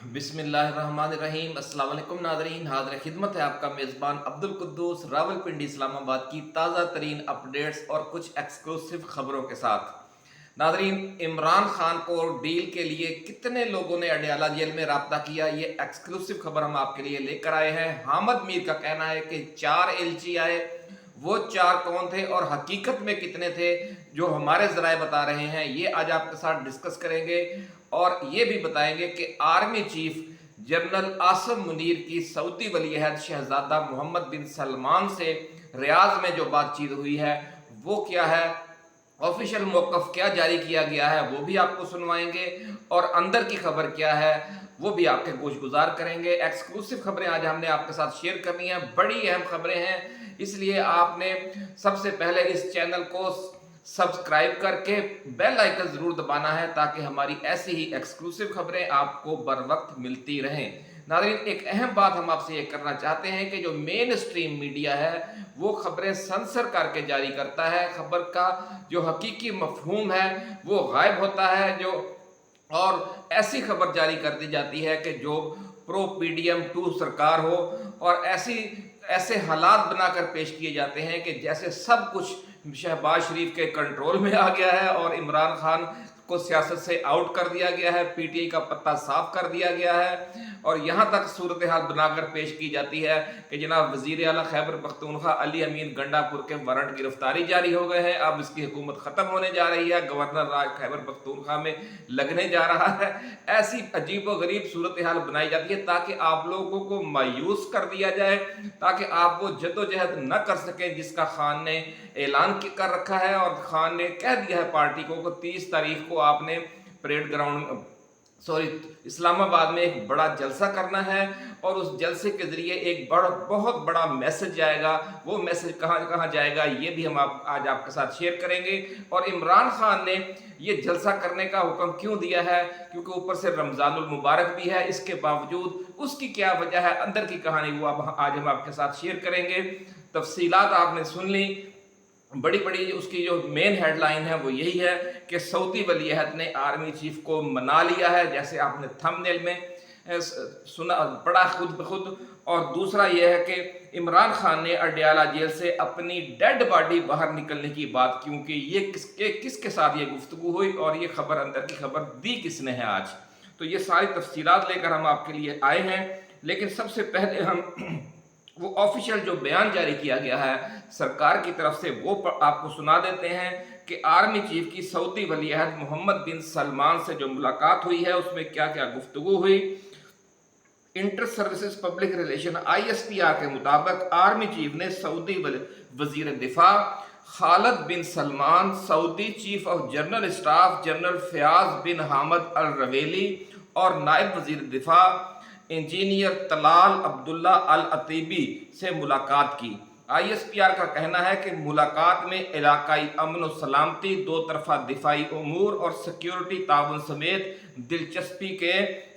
बिस्मिल्लाहिर्रहमानिर्रहीम। अस्सलाम वालेकुम नाज़रीन, हाज़िर खिदमत है आपका मेज़बान अब्दुल कुद्दूस रावलपिंडी इस्लामाबाद की ताज़ा तरीन अपडेट्स और कुछ एक्सक्लूसिव खबरों के साथ। नाज़रीन, इमरान खान को डील के लिए कितने लोगों ने अडयाला जेल में राब्ता किया, ये एक्सक्लूसिव खबर हम आपके लिए लेकर आए हैं। हामिद मीर का कहना है कि 4 एलची आए, वो 4 कौन थे और हकीकत में कितने थे, जो हमारे ज़राए बता रहे हैं, ये आज आपके साथ डिस्कस करेंगे। और ये भी बताएंगे कि army chief general Asim Munir की सऊदी वली अहद शहजादा मोहम्मद बिन सलमान से रियाज में जो बातचीत हुई है वो क्या है, ऑफिशियल मौक़िफ़ क्या जारी किया गया है वो भी आपको सुनवाएंगे, और अंदर की खबर क्या है वो भी आपके गोश गुजार करेंगे। एक्सक्लूसिव खबरें आज हमने आपके साथ शेयर करनी है, बड़ी अहम खबरें हैं, इसलिए आपने सबसे पहले इस चैनल को सब्सक्राइब करके बेल आइकन जरूर दबाना है ताकि हमारी ऐसी ही एक्सक्लूसिव खबरें आपको बर वक्त मिलती रहें। नाज़रीन, एक अहम बात हम आपसे ये करना चाहते हैं कि जो मेन स्ट्रीम मीडिया है वो खबरें सेंसर करके जारी करता है, खबर का जो हकीकी मफहूम है वो गायब होता है, जो और ऐसी खबर जारी कर दी जाती है कि जो प्रो पीडीएम 2 सरकार हो, और ऐसे हालात बनाकर पेश किए जाते हैं कि जैसे सब कुछ शहबाज शरीफ के कंट्रोल में आ गया है और इमरान खान को सियासत से आउट कर दिया गया है, पीटीआई का पत्ता साफ कर दिया गया है। और यहाँ तक सूरत हाल बनाकर पेश की जाती है कि जनाब वज़ीर आला खैबर पख्तूनख्वा अली अमीन गंडापुर के वारंट गिरफ्तारी जारी हो गए हैं, अब इसकी हुकूमत ख़त्म होने जा रही है, गवर्नर राज खैबर पख्तूनख्वा में लगने जा रहा है। ऐसी अजीब व गरीब सूरत हाल बनाई जाती है ताकि आप लोगों को मायूस कर दिया जाए, ताकि आप वो जद्दोजहद न कर सकें जिसका खान ने ऐलान कर रखा है। और खान ने कह दिया है पार्टी को 30 तारीख को आपने परेड ग्राउंड इस्लामाबाद में एक बड़ा जलसा करना है, और उस जलसे के जरिए एक बहुत बड़ा मैसेज जाएगा। वो मैसेज कहाँ कहाँ जाएगा ये भी हम आज आपके साथ शेयर करेंगे। और इमरान खान ने ये जलसा करने का हुक्म क्यों दिया है, क्योंकि ऊपर से रमज़ानुल मुबारक भी है, इसके बावजूद उसकी क्या वजह है, अंदर की कहानी वो आज हम आपके साथ शेयर करेंगे। तफसीलात आपने सुन ली, बड़ी बड़ी उसकी जो मेन हेडलाइन है वो यही है कि सऊदी वली अहद ने आर्मी चीफ को मना लिया है, जैसे आपने थंबनेल में सुना पढ़ा खुद ब खुद। और दूसरा यह है कि इमरान खान ने अडयाला जेल से अपनी डेड बॉडी बाहर निकलने की बात क्यों की, ये किसके साथ ये गुफ्तगू हुई और ये खबर अंदर की खबर दी किसने है आज। तो ये सारी तफसीलात लेकर हम आपके लिए आए हैं, लेकिन सबसे पहले हम वो ऑफिशियल जो बयान जारी किया गया है सरकार की तरफ से वो आपको सुना देते हैं कि आर्मी चीफ की सऊदी वली अहद मोहम्मद बिन सलमान से जो मुलाकात हुई है उसमें क्या क्या गुफ्तगू हुई। Inter services public relations ISPR के मुताबिक आर्मी चीफ ने सऊदी वजीर दिफा Khalid bin Salman, Saudi chief of general staff general Fayyaz bin Hamed al Ruwaili और नायब वजीर दिफा engineer Talal Abdullah al Otaibi से मुलाकात की। ISPR का कहना है कि मुलाकात में इलाकाई अमन और सलामती, दो तरफा दिफाई उमूर और सिक्योरिटी ताउन समेत दिलचस्पी के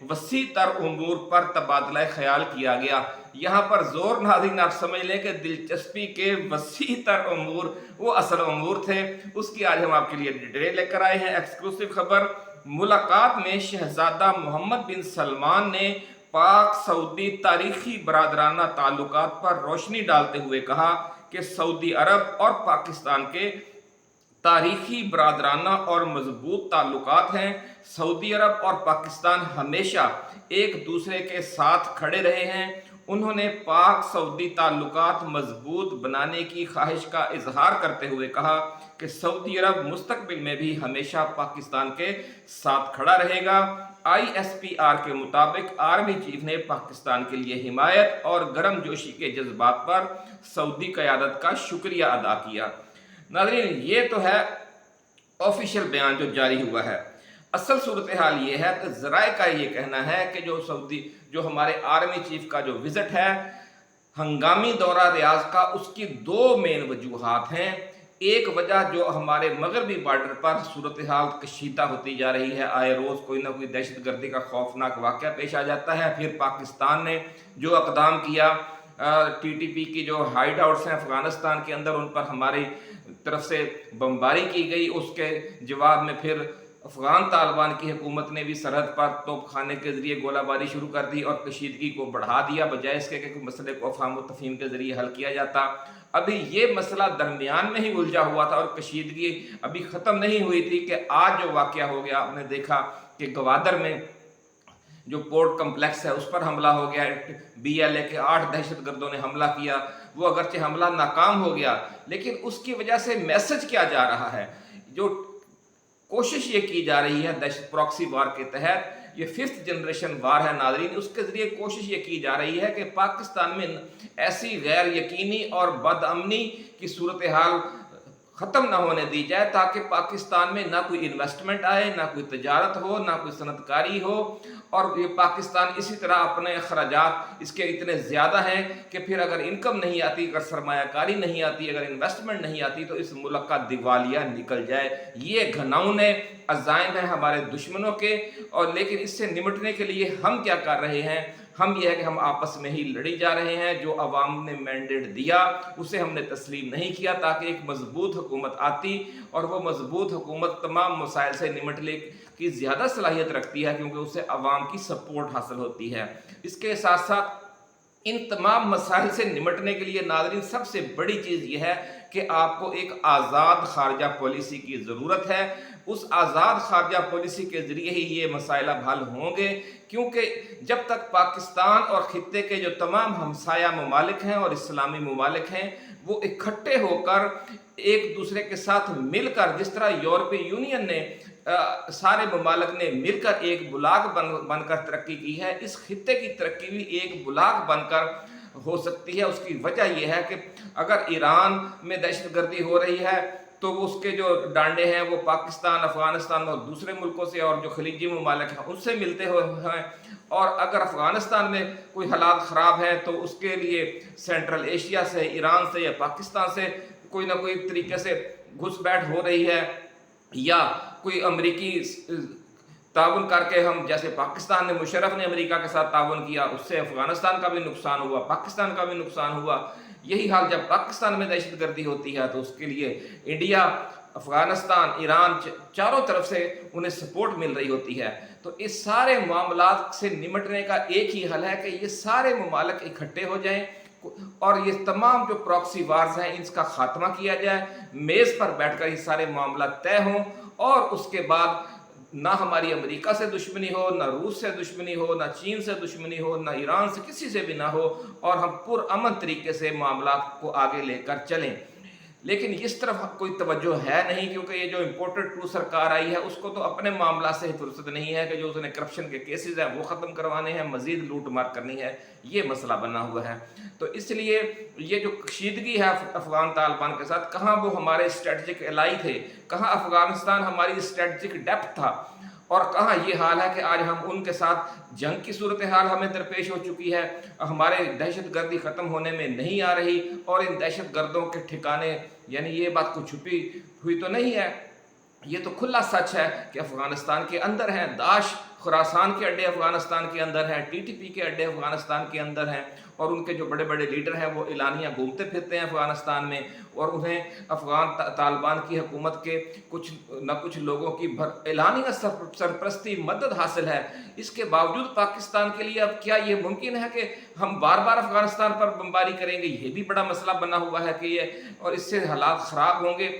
वसी तर उमूर पर तबादला ख्याल किया गया। यहाँ पर जोर नाज़रीन आप समझ लें कि दिलचस्पी के वसी तर उमूर वो असल उमूर थे, उसकी आज हम आपके लिए डिटेल लेकर आए हैं। एक्सक्लूसिव खबर, मुलाकात में शहजादा मोहम्मद बिन सलमान ने पाक सऊदी तारीखी बरादराना ताल्लुकात पर रोशनी डालते हुए कहा कि सऊदी अरब और पाकिस्तान के तारीखी बरादराना और मजबूत ताल्लुकात हैं। सऊदी अरब और पाकिस्तान हमेशा एक दूसरे के साथ खड़े रहे हैं। उन्होंने पाक सऊदी ताल्लुकात मजबूत बनाने की ख्वाहिश का इजहार करते हुए कहा कि सऊदी अरब मुस्तकबिल में भी हमेशा पाकिस्तान के साथ खड़ा रहेगा। ISPR के मुताबिक आर्मी चीफ ने पाकिस्तान के लिए हिमायत और गर्मजोशी के जज्बात पर सऊदी क़यादत का शुक्रिया अदा किया। नाज़रीन, ये तो है ऑफिशियल बयान जो जारी हुआ है। असल सूरत हाल ये है कि ज़राए का ये कहना है कि जो हमारे आर्मी चीफ का जो विज़िट है हंगामी दौरा रियाज का, उसकी 2 मेन वजूहात हैं। एक वजह जो हमारे मगरबी बॉर्डर पर सूरत हाल कशीदा होती जा रही है, आए रोज़ कोई ना कोई दहशत गर्दी का खौफनाक वाक़या पेश आ जाता है। फिर पाकिस्तान ने जो इक़दाम किया, TTP की जो हाइड आउट्स हैं अफ़गानिस्तान के अंदर, उन पर हमारी तरफ से बमबारी की गई, उसके जवाब में फिर افغان طالبان کی حکومت نے بھی سرحد پر توپ خانے کے ذریعے گولہ باری شروع کر دی اور کشیدگی کو بڑھا دیا، بجائے اس کے کہ مسئلے کو افہام و تفہیم کے ذریعے حل کیا جاتا۔ ابھی یہ مسئلہ درمیان میں ہی الجھا ہوا تھا اور کشیدگی ابھی ختم نہیں ہوئی تھی کہ آج جو واقعہ ہو گیا، آپ نے دیکھا کہ گوادر میں جو پورٹ کمپلیکس ہے اس پر حملہ ہو گیا، BLA کے 8 دہشت گردوں نے حملہ کیا۔ وہ اگرچہ حملہ ناکام ہو گیا لیکن اس کی وجہ سے میسج کیا جا رہا ہے، جو کوشش یہ کی جا رہی ہے دہشت پراکسی وار کے تحت، یہ 5th جنریشن وار ہے ناظرین، اس کے ذریعے کوشش یہ کی جا رہی ہے کہ پاکستان میں ایسی غیر یقینی اور بد امنی کی صورتحال ختم نہ ہونے دی جائے، تاکہ پاکستان میں نہ کوئی انویسٹمنٹ آئے، نہ کوئی تجارت ہو، نہ کوئی صنعت کاری ہو، اور یہ پاکستان اسی طرح اپنے اخراجات اس کے اتنے زیادہ ہیں کہ پھر اگر انکم نہیں آتی، اگر سرمایہ کاری نہیں آتی، اگر انویسٹمنٹ نہیں آتی تو اس ملک کا دیوالیہ نکل جائے۔ یہ گھناؤنے عزائم ہیں ہمارے دشمنوں کے، اور لیکن اس سے نمٹنے کے لیے ہم کیا کر رہے ہیں؟ ہم یہ ہے کہ ہم آپس میں ہی لڑی جا رہے ہیں۔ جو عوام نے مینڈیٹ دیا اسے ہم نے تسلیم نہیں کیا، تاکہ ایک مضبوط حکومت آتی، اور وہ مضبوط حکومت تمام مسائل سے نمٹنے کی زیادہ صلاحیت رکھتی ہے، کیونکہ اسے عوام کی سپورٹ حاصل ہوتی ہے۔ اس کے ساتھ ساتھ ان تمام مسائل سے نمٹنے کے لیے ناظرین سب سے بڑی چیز یہ ہے کہ آپ کو ایک آزاد خارجہ پالیسی کی ضرورت ہے۔ اس آزاد خارجہ پالیسی کے ذریعے ہی یہ مسائل اب حل ہوں گے، کیونکہ جب تک پاکستان اور خطے کے جو تمام ہمسایہ ممالک ہیں اور اسلامی ممالک ہیں وہ اکٹھے ہو کر ایک دوسرے کے ساتھ مل کر، جس طرح یورپی یونین نے سارے ممالک نے مل کر ایک بلاک بن کر ترقی کی ہے، اس خطے کی ترقی بھی ایک بلاک بن کر ہو سکتی ہے۔ اس کی وجہ یہ ہے کہ اگر ایران میں دہشت گردی ہو رہی ہے تو اس کے جو ڈانڈے ہیں وہ پاکستان، افغانستان اور دوسرے ملکوں سے اور جو خلیجی ممالک ہیں ان سے ملتے ہوئے ہیں، اور اگر افغانستان میں کوئی حالات خراب ہیں تو اس کے لیے سینٹرل ایشیا سے، ایران سے یا پاکستان سے کوئی نہ کوئی طریقے سے گھس بیٹھ ہو رہی ہے، یا کوئی امریکی تعاون کر کے ہم، جیسے پاکستان نے، مشرف نے امریکہ کے ساتھ تعاون کیا، اس سے افغانستان کا بھی نقصان ہوا، پاکستان کا بھی نقصان ہوا۔ یہی حال جب پاکستان میں دہشت گردی ہوتی ہے تو اس کے لیے انڈیا، افغانستان، ایران، چاروں طرف سے انہیں سپورٹ مل رہی ہوتی ہے۔ تو اس سارے معاملات سے نمٹنے کا ایک ہی حل ہے کہ یہ سارے ممالک اکٹھے ہو جائیں اور یہ تمام جو پراکسی وارز ہیں اس کا خاتمہ کیا جائے، میز پر بیٹھ کر یہ سارے معاملات طے ہوں، اور اس کے بعد نہ ہماری امریکہ سے دشمنی ہو، نہ روس سے دشمنی ہو، نہ چین سے دشمنی ہو، نہ ایران سے، کسی سے بھی نہ ہو، اور ہم پرامن طریقے سے معاملات کو آگے لے کر چلیں۔ لیکن اس طرف کوئی توجہ ہے نہیں، کیونکہ یہ جو امپورٹڈ ٹو سرکار آئی ہے اس کو تو اپنے معاملات سے ہی فرصت نہیں ہے کہ جو اس نے کرپشن کے کیسز ہیں وہ ختم کروانے ہیں، مزید لوٹ مار کرنی ہے، یہ مسئلہ بنا ہوا ہے۔ تو اس لیے یہ جو کشیدگی ہے افغان طالبان کے ساتھ، کہاں وہ ہمارے اسٹریٹجک الائی تھے، کہاں افغانستان ہماری اسٹریٹجک ڈیپتھ تھا، اور کہاں یہ حال ہے کہ آج ہم ان کے ساتھ جنگ کی صورتحال ہمیں درپیش ہو چکی ہے، ہمارے دہشت گردی ختم ہونے میں نہیں آ رہی، اور ان دہشت گردوں کے ٹھکانے، یعنی یہ بات کو چھپی ہوئی تو نہیں ہے، یہ تو کھلا سچ ہے کہ افغانستان کے اندر ہیں، داعش خراسان کے اڈے افغانستان کے اندر ہیں، TTP کے اڈے افغانستان کے اندر ہیں، اور ان کے جو بڑے بڑے لیڈر ہیں وہ اعلانیہ گھومتے پھرتے ہیں افغانستان میں، اور انہیں افغان طالبان کی حکومت کے کچھ نہ کچھ لوگوں کی اعلانیہ سرپرستی مدد حاصل ہے۔ اس کے باوجود پاکستان کے لیے اب کیا یہ ممکن ہے کہ ہم بار بار افغانستان پر بمباری کریں گے؟ یہ بھی بڑا مسئلہ بنا ہوا ہے کہ یہ، اور اس سے حالات خراب ہوں گے،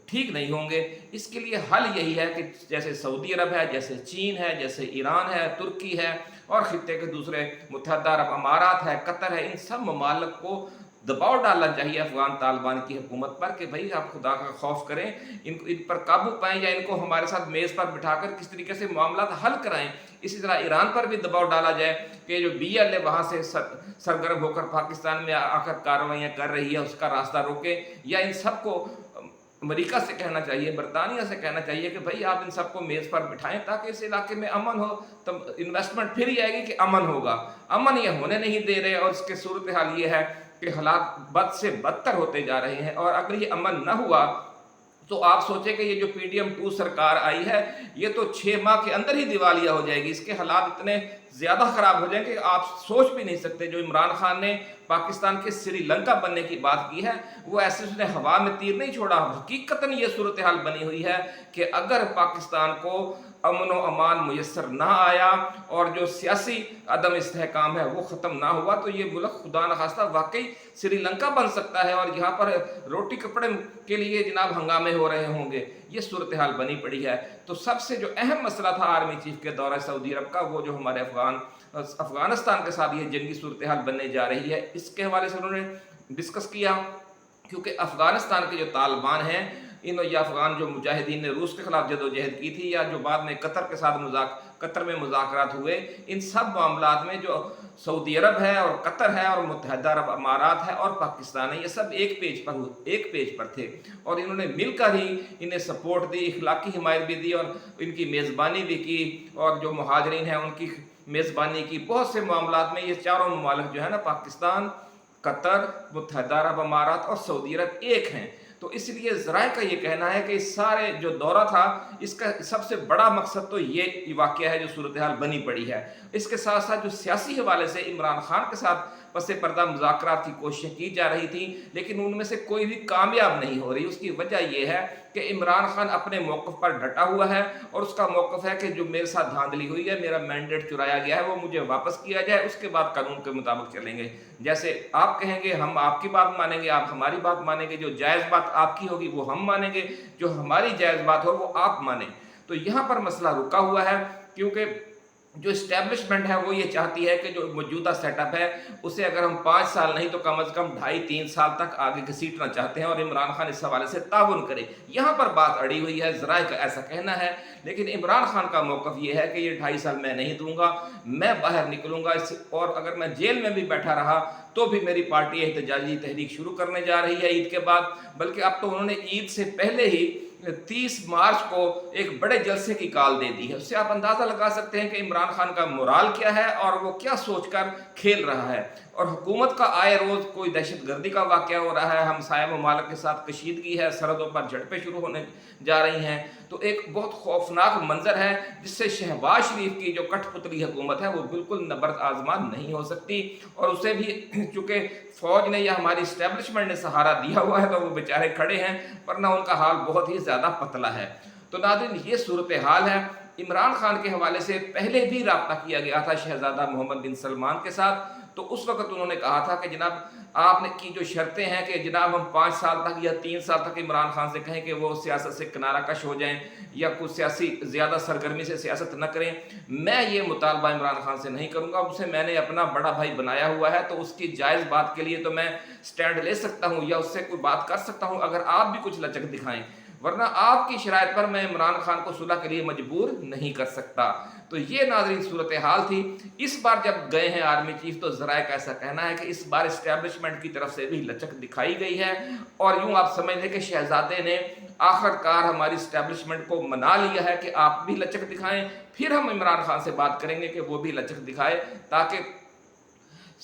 ٹھیک نہیں ہوں گے۔ اس کے لیے حل یہی ہے کہ جیسے سعودی عرب ہے، جیسے چین ہے، جیسے ایران ہے، ترکی ہے، اور خطے کے دوسرے متحدہ عرب امارات ہے، قطر ہے، ان سب ممالک کو دباؤ ڈالنا چاہیے افغان طالبان کی حکومت پر کہ بھئی آپ خدا کا خوف کریں، ان پر قابو پائیں، یا ان کو ہمارے ساتھ میز پر بٹھا کر کس طریقے سے معاملات حل کرائیں۔ اسی طرح ایران پر بھی دباؤ ڈالا جائے کہ جو BLA وہاں سے سرگرم ہو کر پاکستان میں آ کر کارروائیاں کر رہی ہے اس کا راستہ روکے، یا ان سب کو امریکہ سے کہنا چاہیے، برطانیہ سے کہنا چاہیے کہ بھئی آپ ان سب کو میز پر بٹھائیں تاکہ اس علاقے میں امن ہو، تب انویسٹمنٹ پھر ہی آئے گی کہ امن ہوگا۔ امن یہ ہونے نہیں دے رہے، اور اس کے صورتحال یہ ہے کہ حالات بد سے بدتر ہوتے جا رہے ہیں، اور اگر یہ امن نہ ہوا तो आप सोचें कि ये जो PDM-2 सरकार आई है, ये तो 6 माह के अंदर ही दिवालिया हो जाएगी। इसके हालात इतने ज़्यादा ख़राब हो जाएंगे कि आप सोच भी नहीं सकते। जो इमरान खान ने पाकिस्तान के श्रीलंका बनने की बात की है, वो ऐसे उसने हवा में तीर नहीं छोड़ा। हकीकतन ये सूरत हाल बनी हुई है कि अगर पाकिस्तान को अमन व अमान मुयस्सर ना आया और जो सियासी अदम इस्तेहकाम है वो ख़त्म ना हुआ, तो ये मुल्क खुदा न खास्ता वाकई श्रीलंका बन सकता है और यहाँ पर रोटी कपड़े के लिए जनाब हंगामे हो रहे होंगे। ये सूरत हाल बनी पड़ी है। तो सबसे जो अहम मसला था आर्मी चीफ के दौरे सऊदी अरब का, वो जो हमारे अफगानिस्तान के साथ ये जंगी सूरत हाल बनने जा रही है, इसके हवाले से उन्होंने डिस्कस किया। क्योंकि अफगानिस्तान के जो तालिबान हैं, या अफगान जो मुजाहिदीन ने रूस के खिलाफ जदोजहद की थी, या जो बाद में कतर के साथ कतर में मुज़ाकरात हुए, इन सब मामलात में जो सऊदी अरब है और कतर है और मुत्तहिदा अरब अमारात है और पाकिस्तान है, ये सब एक पेज पर थे। और इन्होंने मिलकर ही इन्हें सपोर्ट दी, इखलाकी हिमायत भी दी और इनकी मेज़बानी भी की, और जो मुहाजिरीन हैं उनकी मेज़बानी की। बहुत से मामलात में ये चारों ममालिक जो है ना, पाकिस्तान, कतर, मुत्तहिदा अरब अमारात और सऊदी अरब एक हैं। तो इसलिए ज़राए का ये कहना है कि इस सारे जो दौरा था, इसका सबसे बड़ा मकसद तो ये वाक़या है जो सूरत हाल बनी पड़ी है। इसके साथ साथ जो सियासी हवाले से इमरान खान के साथ पसे पर्दा मुज़ाकरात की कोशिशें की जा रही थी, लेकिन उनमें से कोई भी कामयाब नहीं हो रही। उसकी वजह यह है कि इमरान खान अपने मौक़िफ़ पर डटा हुआ है और उसका मौक़िफ़ है कि जो मेरे साथ धांधली हुई है, मेरा मैंडेट चुराया गया है, वो मुझे वापस किया जाए, उसके बाद कानून के मुताबिक चलेंगे। जैसे आप कहेंगे हम आपकी बात मानेंगे, आप हमारी बात मानेंगे, जो जायज़ बात आपकी होगी वो हम मानेंगे, जो हमारी जायज़ बात हो वो आप मानें। तो यहाँ पर मसला रुका हुआ है, क्योंकि जो इस्टेब्लिशमेंट है वो ये चाहती है कि जो मौजूदा सेटअप है उसे अगर हम 5 साल नहीं तो कम अज़ कम 2.5-3 साल तक आगे घसीटना चाहते हैं, और इमरान खान इस हवाले से ताउन करे। यहाँ पर बात अड़ी हुई है, ज़राए का ऐसा कहना है। लेकिन इमरान खान का मौक़िफ़ ये है कि ये 2.5 साल मैं नहीं दूंगा, मैं बाहर निकलूंगा और अगर मैं जेल में भी बैठा रहा तो भी मेरी पार्टी एहतजाजी तहरीक शुरू करने जा रही है ईद के बाद। बल्कि अब तो उन्होंने ईद से पहले ही 30 मार्च को एक बड़े जलसे की कॉल दे दी है। उससे आप अंदाज़ा लगा सकते हैं कि इमरान खान का मोराल क्या है और वो क्या सोचकर खेल रहा है। और हुकूमत का आए रोज़ कोई दहशतगर्दी का वाक़या हो रहा है, हमसाया ममालिक के साथ कशीदगी है, सरहदों पर झड़पें शुरू होने जा रही हैं। तो एक बहुत खौफनाक मंजर है जिससे शहबाज शरीफ की जो कठपुतली हुकूमत है वो बिल्कुल नबर्द आजमान नहीं हो सकती। और उसे भी चूँकि फ़ौज ने या हमारी इस्टेब्लिशमेंट ने सहारा दिया हुआ है तो वो बेचारे खड़े हैं, वरना उनका हाल बहुत ही ज़्यादा पतला है। तो नाज़रीन, ये सूरत हाल है। इमरान खान के हवाले से पहले भी रब्ता किया गया था शहज़ादा मोहम्मद बिन सलमान के साथ। तो उस वक़्त उन्होंने कहा था कि जनाब आपने की जो शर्तें हैं कि जनाब हम 5 साल तक या 3 साल तक इमरान खान से कहें कि वो सियासत से किनारा कश हो जाएं या कुछ सियासी ज़्यादा सरगर्मी से सियासत न करें, मैं ये मुतालबा इमरान खान से नहीं करूँगा। उसे मैंने अपना बड़ा भाई बनाया हुआ है, तो उसकी जायज़ बात के लिए तो मैं स्टैंड ले सकता हूँ या उससे कोई बात कर सकता हूँ अगर आप भी कुछ लचक दिखाएं, वरना आपकी शराइत पर मैं इमरान खान को सुलह के लिए मजबूर नहीं कर सकता। तो ये नाज़रीन सूरत हाल थी। इस बार जब गए हैं आर्मी चीफ तो ज़राए का ऐसा कहना है कि इस बार इस्टेब्लिशमेंट की तरफ से भी लचक दिखाई गई है, और यूँ आप समझ लें कि शहजादे ने आखिरकार हमारी इस्टेब्लिशमेंट को मना लिया है कि आप भी लचक दिखाएं, फिर हम इमरान खान से बात करेंगे कि वो भी लचक दिखाए, ताकि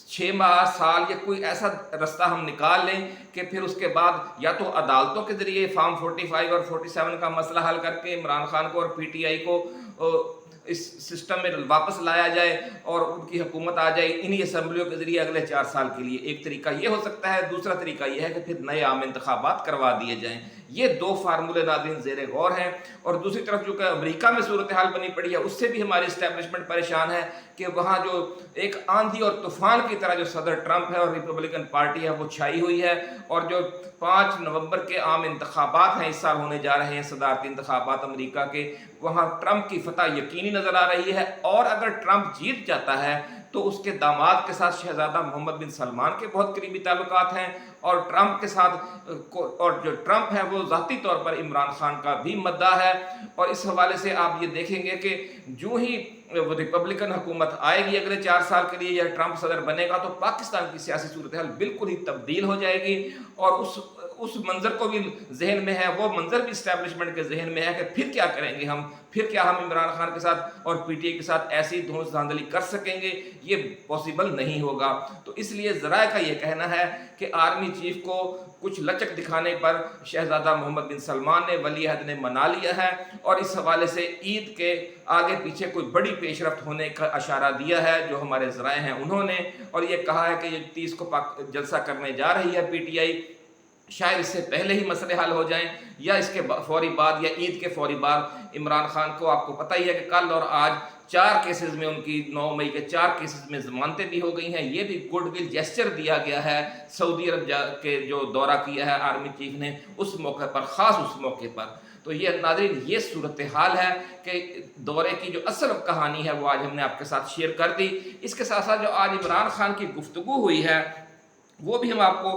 6 माह, साल या कोई ऐसा रास्ता हम निकाल लें कि फिर उसके बाद या तो अदालतों के ज़रिए फॉर्म 45 और 47 का मसला हल करके इमरान खान को और PTI को इस सिस्टम में वापस लाया जाए और उनकी हुकूमत आ जाए इन्हीं असम्बलियों के ज़रिए अगले 4 साल के लिए। एक तरीका ये हो सकता है, दूसरा तरीका ये है कि फिर नए आम इंतखाबात करवा दिए जाएँ। ये 2 फार्मूले नाज़रीन ज़ेरे गौर हैं। और दूसरी तरफ जो कि अमेरिका में सूरत हाल बनी पड़ी है, उससे भी हमारी इस्टेब्लिशमेंट परेशान है कि वहाँ जो एक आंधी और तूफ़ान की तरह जो सदर ट्रंप है और रिपब्लिकन पार्टी है वो छाई हुई है। और जो 5 नवंबर के आम इंतखाबात हैं इस साल होने जा रहे हैं, सदारती इंतखाबात अमेरिका के, वहाँ ट्रंप की फतह यकीनी नज़र आ रही है। और अगर ट्रंप जीत जाता है तो उसके दामाद के साथ शहजादा मोहम्मद बिन सलमान के बहुत करीबी ताल्लुकात हैं, और ट्रंप के साथ और जो ट्रंप है वो ज़ाती तौर पर इमरान खान का भी मद्दा है। और इस हवाले से आप ये देखेंगे कि जो ही रिपब्लिकन हुकूमत आएगी अगले 4 साल के लिए या ट्रंप सदर बनेगा तो पाकिस्तान की सियासी सूरत हाल बिल्कुल ही तब्दील हो जाएगी। और اس منظر کو بھی ذہن میں ہے، وہ منظر بھی اسٹیبلشمنٹ کے ذہن میں ہے کہ پھر کیا کریں گے ہم، پھر کیا ہم عمران خان کے ساتھ اور پی ٹی آئی کے ساتھ ایسی دھونس دھاندلی کر سکیں گے، یہ پاسبل نہیں ہوگا۔ تو اس لیے ذرائع کا یہ کہنا ہے کہ آرمی چیف کو کچھ لچک دکھانے پر شہزادہ محمد بن سلمان نے، ولی عہد نے منا لیا ہے، اور اس حوالے سے عید کے آگے پیچھے کوئی بڑی پیش رفت ہونے کا اشارہ دیا ہے جو ہمارے ذرائع ہیں انہوں نے، اور یہ کہا ہے کہ یہ 30 کو جلسہ کرنے جا رہی ہے پی ٹی آئی، شاید اس سے پہلے ہی مسئلے حل ہو جائیں یا اس کے فوری بعد یا عید کے فوری بعد۔ عمران خان کو آپ کو پتہ ہی ہے کہ کل اور آج 4 کیسز میں ان کی 9 مئی کے 4 کیسز میں ضمانتیں بھی ہو گئی ہیں۔ یہ بھی گڈ ول جیسچر دیا گیا ہے سعودی عرب کے جو دورہ کیا ہے آرمی چیف نے اس موقع پر، خاص اس موقع پر۔ تو یہ ناظرین یہ صورتحال ہے کہ دورے کی جو اصل کہانی ہے وہ آج ہم نے آپ کے ساتھ شیئر کر دی۔ اس کے ساتھ ساتھ جو آج عمران خان کی گفتگو ہوئی ہے وہ بھی ہم آپ کو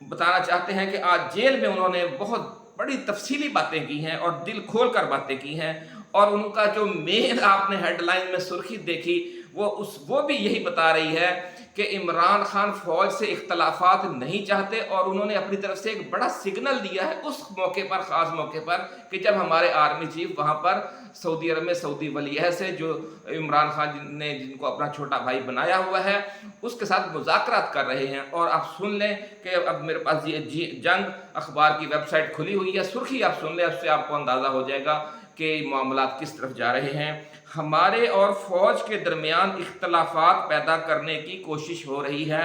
بتانا چاہتے ہیں کہ آج جیل میں انہوں نے بہت بڑی تفصیلی باتیں کی ہیں اور دل کھول کر باتیں کی ہیں، اور ان کا جو مین آپ نے ہیڈ لائن میں سرخی دیکھی وہ بھی یہی بتا رہی ہے کہ عمران خان فوج سے اختلافات نہیں چاہتے، اور انہوں نے اپنی طرف سے ایک بڑا سگنل دیا ہے اس موقع پر، خاص موقع پر، کہ جب ہمارے آرمی چیف وہاں پر سعودی عرب میں سعودی ولی عہد سے جو عمران خان نے جن کو اپنا چھوٹا بھائی بنایا ہوا ہے اس کے ساتھ مذاکرات کر رہے ہیں۔ اور آپ سن لیں کہ اب میرے پاس یہ جنگ اخبار کی ویب سائٹ کھلی ہوئی ہے، سرخی آپ سن لیں، اس سے آپ کو اندازہ ہو جائے گا کہ معاملات کس طرف جا رہے ہیں۔ ہمارے اور فوج کے درمیان اختلافات پیدا کرنے کی کوشش ہو رہی ہے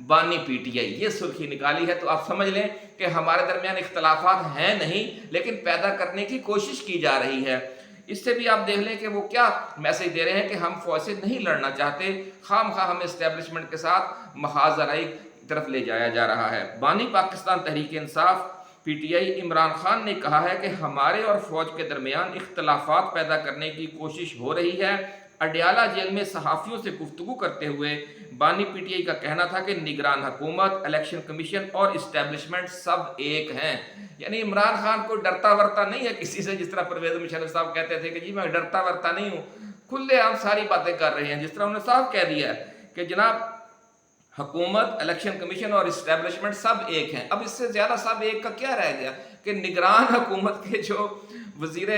بانی پی ٹی آئی، یہ سرخی نکالی ہے۔ تو آپ سمجھ لیں کہ ہمارے درمیان اختلافات ہیں نہیں، لیکن پیدا کرنے کی کوشش کی جا رہی ہے۔ اس سے بھی آپ دیکھ لیں کہ وہ کیا میسج دے رہے ہیں کہ ہم فوج سے نہیں لڑنا چاہتے، خام خواہ ہمیں اسٹیبلشمنٹ کے ساتھ محاذ آرائی کی طرف لے جایا جا رہا ہے۔ بانی Pakistan Tehreek Insaf P T I Imran Khan نے کہا ہے کہ ہمارے اور فوج کے درمیان اختلافات پیدا کرنے کی کوشش ہو رہی ہے۔ اڈیالہ جیل میں صحافیوں سے گفتگو کرتے ہوئے بانی پی ٹی آئی کا کہنا تھا کہ نگران حکومت، الیکشن کمیشن اور اسٹیبلشمنٹ سب ایک ہیں۔ یعنی عمران خان کو ڈرتا ورتا نہیں ہے کسی سے، جس طرح پرویز مشرف صاحب کہتے تھے کہ جی میں ڈرتا ورتا نہیں ہوں، کھلے عام ساری باتیں کر رہے ہیں، جس طرح انہوں نے صاف کہہ دیا ہے کہ جناب حکومت، الیکشن کمیشن اور اسٹیبلشمنٹ سب ایک ہیں۔ اب اس سے زیادہ سب ایک کا کیا رہ گیا کہ نگران حکومت کے جو وزیر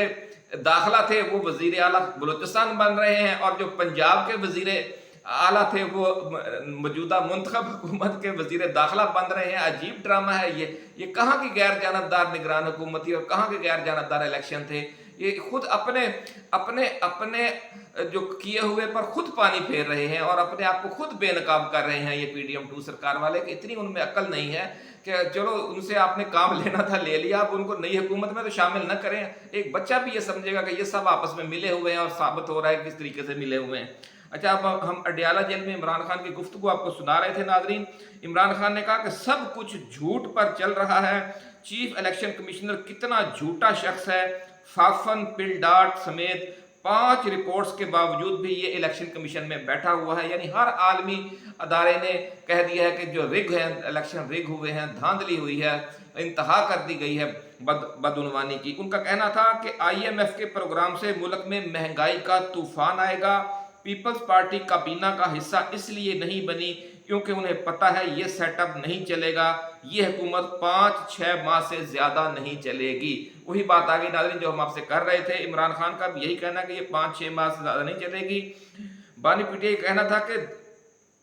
داخلہ تھے وہ وزیر اعلیٰ بلوچستان بن رہے ہیں، اور جو پنجاب کے وزیر اعلیٰ تھے وہ موجودہ منتخب حکومت کے وزیر داخلہ بن رہے ہیں۔ عجیب ڈرامہ ہے یہ کہاں کی غیر جانبدار نگران حکومت تھی اور کہاں کے غیر جانبدار الیکشن تھے؟ یہ خود اپنے جو کیے ہوئے پر خود پانی پھیر رہے ہیں اور اپنے آپ کو خود بے نقاب کر رہے ہیں یہ پی ڈی ایم 2 سرکار والے، کہ اتنی ان میں عقل نہیں ہے کہ چلو ان سے آپ نے کام لینا تھا لے لیا، اب ان کو نئی حکومت میں تو شامل نہ کریں۔ ایک بچہ بھی یہ سمجھے گا کہ یہ سب آپس میں ملے ہوئے ہیں اور ثابت ہو رہا ہے کس طریقے سے ملے ہوئے ہیں۔ اچھا، اب ہم اڈیالہ جیل میں عمران خان کی گفتگو آپ کو سنا رہے تھے ناظرین۔ عمران خان نے کہا کہ سب کچھ جھوٹ پر چل رہا ہے، چیف الیکشن کمشنر کتنا جھوٹا شخص ہے، فافن، پل ڈاٹ سمیت 5 رپورٹس کے باوجود بھی یہ الیکشن کمیشن میں بیٹھا ہوا ہے۔ یعنی ہر عالمی ادارے نے کہہ دیا ہے کہ جو رگ ہیں، الیکشن رگ ہوئے ہیں، دھاندلی ہوئی ہے، انتہا کر دی گئی ہے بدعنوانی کی۔ ان کا کہنا تھا کہ آئی ایم ایف کے پروگرام سے ملک میں مہنگائی کا طوفان آئے گا، پیپلز پارٹی کابینہ کا حصہ اس لیے نہیں بنی کیونکہ انہیں پتہ ہے یہ سیٹ اپ نہیں چلے گا، یہ حکومت 5-6 ماہ سے زیادہ نہیں چلے گی۔ وہی بات آگئی ناظرین جو ہم آپ سے کر رہے تھے، عمران خان کا بھی یہی کہنا کہ یہ 5-6 ماہ سے زیادہ نہیں چلے گی۔ بانی پی ٹی آئی کہنا تھا کہ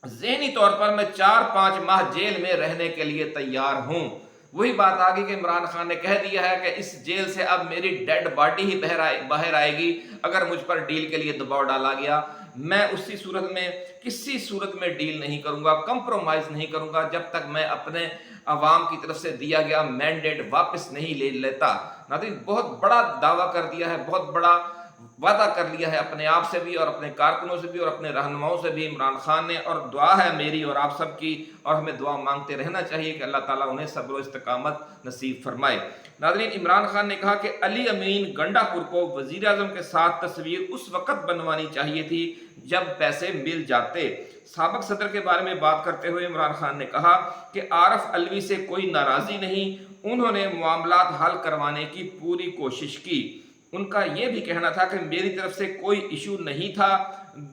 ذہنی طور پر میں 4-5 ماہ جیل میں رہنے کے لیے تیار ہوں۔ وہی بات آگئی کہ عمران خان نے کہہ دیا ہے کہ اس جیل سے اب میری ڈیڈ باڈی ہی باہر آئے گی اگر مجھ پر ڈیل کے لیے دباؤ ڈالا گیا۔ میں اسی صورت میں کسی صورت میں ڈیل نہیں کروں گا، کمپرومائز نہیں کروں گا جب تک میں اپنے عوام کی طرف سے دیا گیا مینڈیٹ واپس نہیں لے لیتا۔ ناظرین بہت بڑا دعویٰ کر دیا ہے، بہت بڑا وعدہ کر لیا ہے اپنے آپ سے بھی اور اپنے کارکنوں سے بھی اور اپنے رہنماؤں سے بھی عمران خان نے، اور دعا ہے میری اور آپ سب کی، اور ہمیں دعا مانگتے رہنا چاہیے کہ اللہ تعالیٰ انہیں صبر و استقامت نصیب فرمائے۔ ناظرین عمران خان نے کہا کہ علی امین گنڈا پور کو وزیر اعظم کے ساتھ تصویر اس وقت بنوانی چاہیے تھی جب پیسے مل جاتے۔ سابق صدر کے بارے میں بات کرتے ہوئے عمران خان نے کہا کہ عارف علوی سے کوئی ناراضی نہیں، انہوں نے معاملات حل کروانے کی پوری کوشش کی۔ ان کا یہ بھی کہنا تھا کہ میری طرف سے کوئی ایشو نہیں تھا،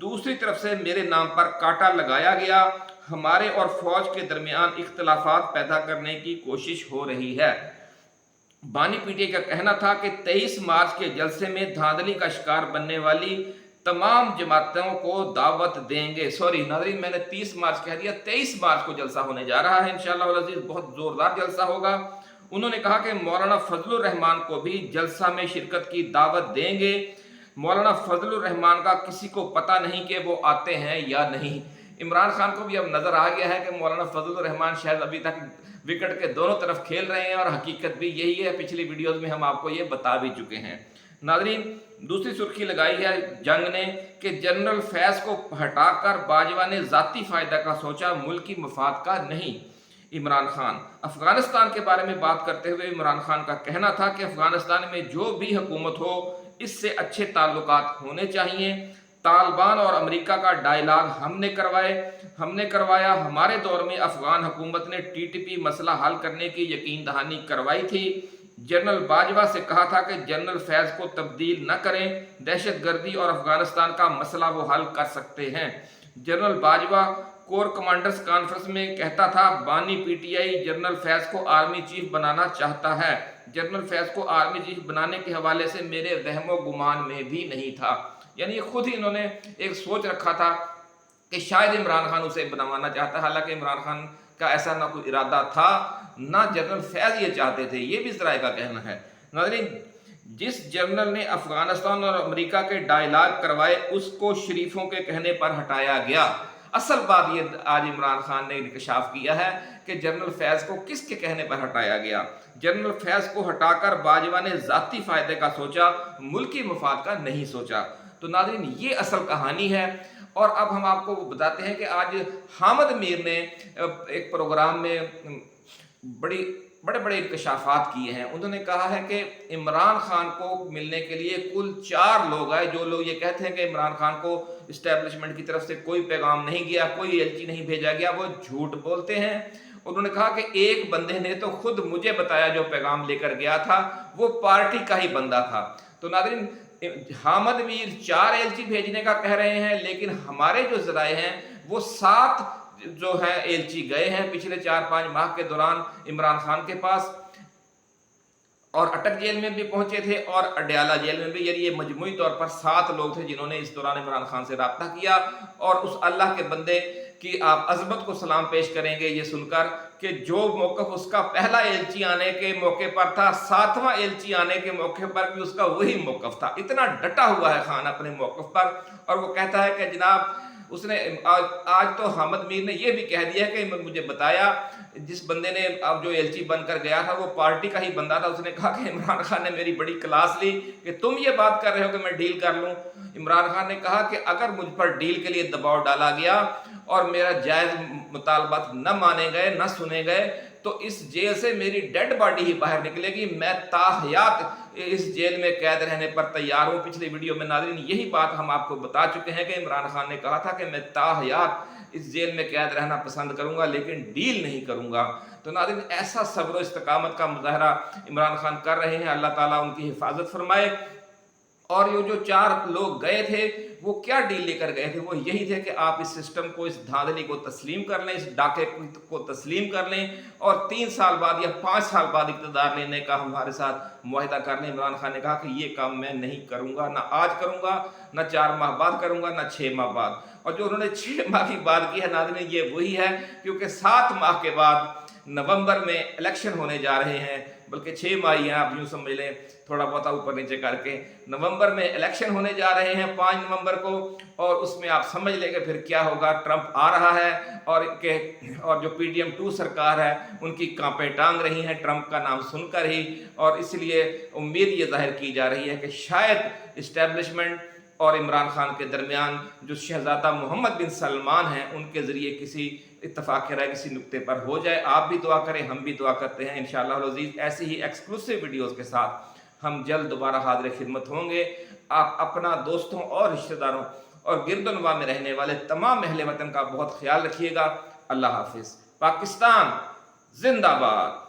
دوسری طرف سے میرے نام پر کاٹا لگایا گیا، हमारे और फौज के दरमियान इख्तलाफात पैदा करने की कोशिश हो रही है। बानी पीटीआई का कहना था कि 23 मार्च के जलसे में धांधली का शिकार बनने वाली तमाम जमातों को दावत देंगे। सॉरी नाज़रीन, मैंने 30 मार्च कह दिया, 23 मार्च को जलसा होने जा रहा है इंशाअल्लाह वल अज़ीज़, बहुत ज़ोरदार जलसा होगा। उन्होंने कहा कि मौलाना फजलुर रहमान को भी जलसा में शिरकत की दावत देंगे। मौलाना फजलुर रहमान का किसी को पता नहीं कि वो आते हैं या नहीं। इमरान खान को भी अब नज़र आ गया है कि मौलाना फजलुर रहमान शायद अभी तक विकेट के दोनों तरफ खेल रहे हैं, और हकीकत भी यही है। पिछली वीडियोज़ में हम आपको ये बता भी चुके हैं। नाज़रीन, दूसरी सुर्खी लगाई है जंग ने कि जनरल फैज़ को हटाकर बाजवा ने ज़ाती फ़ायदा का सोचा, मुल्की मफाद का नहीं। इमरान खान अफगानिस्तान के बारे में बात करते हुए इमरान खान का कहना था कि अफगानिस्तान में जो भी हुकूमत हो इससे अच्छे ताल्लुकात होने चाहिए। तालिबान और अमेरिका का डायलॉग हमने करवाया। हमारे दौर में अफगान हुकूमत ने टीटीपी मसला हल करने की यकीन दहानी करवाई थी। जनरल बाजवा से कहा था कि जनरल फैज़ को तब्दील न करें, दहशतगर्दी और अफगानिस्तान का मसला वो हल कर सकते हैं। General Bajwa core commanders conference में कहता था, बानी पीटीआई जनरल फैज़ को आर्मी चीफ बनाना चाहता है। जनरल फैज़ को आर्मी चीफ बनाने के हवाले से मेरे वहमो गुमान में भी नहीं था। यानी खुद ही इन्होंने एक सोच रखा था कि शायद इमरान खान उसे बनवाना चाहता है, हालांकि इमरान खान का ऐसा ना कोई इरादा था, ना जनरल फैज़ ये चाहते थे, ये भी ज़राए का कहना है। नाज़रीन, जिस जनरल ने अफगानिस्तान और अमेरिका के डायलॉग करवाए उसको शरीफों के कहने पर हटाया गया। असल बात ये आज इमरान खान ने इंकशाफ किया है कि जनरल फैज़ को किसके कहने पर हटाया गया। जनरल फैज़ को हटाकर बाजवा ने ज़ाती फ़ायदे का सोचा, मुल्की मफाद का नहीं सोचा। तो नाज़रीन, ये असल कहानी है। और अब हम आपको बताते हैं कि आज हामिद मीर ने एक प्रोग्राम में बड़े बड़े इंकशाफात किए हैं। उन्होंने कहा है कि इमरान खान को मिलने के लिए कुल 4 लोग आए। जो लोग ये कहते हैं कि इमरान खान को इस्टेब्लिशमेंट की तरफ से कोई पैगाम नहीं गया, कोई एलची नहीं भेजा गया, वो झूठ बोलते हैं। उन्होंने कहा कि एक बंदे ने तो खुद मुझे बताया जो पैगाम लेकर गया था वो पार्टी का ही बंदा था। तो नाज़रीन, हामिद मीर 4 एलची भेजने का कह रहे हैं, लेकिन हमारे जो ज़राए हैं वो 7 जो है एलची गए हैं पिछले 4-5 माह के दौरान इमरान खान के पास, और अटक जेल में भी पहुंचे थे और अडयाला जेल में भी। यानी ये मजमूई तौर पर 7 लोग थे जिन्होंने इस दौरान इमरान खान से रब्ता किया। और उस अल्लाह के बंदे की आप अजमत को सलाम पेश करेंगे ये सुनकर कि जो मौक़िफ़ उसका पहला एलची आने के मौके पर था, 7वां एलची आने के मौके पर भी उसका वही मौक़िफ़ था। इतना डटा हुआ है खान अपने मौक़िफ़ पर। और वो कहता है कि जनाब उसने आज तो हामिद मीर ने यह भी कह दिया कि मुझे बताया जिस बंदे ने अब जो एलची बनकर गया था वो पार्टी का ही बंदा था। उसने कहा कि इमरान खान ने मेरी बड़ी क्लास ली कि तुम ये बात कर रहे हो कि मैं डील कर लूं। इमरान खान ने कहा कि अगर मुझ पर डील के लिए दबाव डाला गया और मेरा जायज़ मुतालबात न माने गए, न सुने गए, तो इस जेल से मेरी डेड बॉडी ही बाहर निकलेगी। मैं ताहयात इस जेल में कैद रहने पर तैयार हूँ। पिछले वीडियो में नाज़रीन यही बात हम आपको बता चुके हैं कि इमरान खान ने कहा था कि मैं ताहयात इस जेल में कैद रहना पसंद करूंगा लेकिन डील नहीं करूंगा। तो नाज़रीन, ऐसा सब्र इस्तकामत का मुजाहरा इमरान खान कर रहे हैं। अल्लाह ताला उनकी हिफाजत फरमाए। और ये जो 4 लोग गए थे वो क्या डील लेकर गए थे? वो यही थे कि आप इस सिस्टम को, इस धांधली को तस्लीम कर लें, इस डाके को तस्लीम कर लें और 3 साल बाद या 5 साल बाद इक़्तिदार लेने का हमारे साथ मुआहिदा कर लें। इमरान खान ने कहा कि ये काम मैं नहीं करूँगा, ना आज करूँगा, ना 4 माह बाद करूँगा, ना 6 माह बाद। और जो उन्होंने 6 माह की बात की है नाज़रीन, ये वही है, क्योंकि 7 माह के बाद नवंबर में इलेक्शन होने जा रहे हैं, बल्कि 6 माह ही हैं, आप यूँ समझ लें थोड़ा बहुत ऊपर नीचे करके। नवंबर में इलेक्शन होने जा रहे हैं 5 नवंबर को, और उसमें आप समझ लेंगे फिर क्या होगा। ट्रंप आ रहा है और जो PDM 2 सरकार है उनकी कांपें टांग रही हैं ट्रंप का नाम सुनकर ही। और इसलिए उम्मीद ये जाहिर की जा रही है कि शायद इस्टेब्लिशमेंट और इमरान खान के दरमियान जो शहजादा मोहम्मद बिन सलमान हैं उनके ज़रिए किसी इत्तफाक राय किसी नुक्ते पर हो जाए। आप भी दुआ करें, हम भी दुआ करते हैं। इंशाअल्लाह अज़ीज़ ऐसी ही एक्सक्लूसिव वीडियोज़ के साथ हम जल्द दोबारा हाज़िर खिदमत होंगे। आप अपना, दोस्तों और रिश्तेदारों और गिरदोनवा में रहने वाले तमाम अहले वतन का बहुत ख्याल रखिएगा। अल्लाह हाफिज़। पाकिस्तान जिंदाबाद।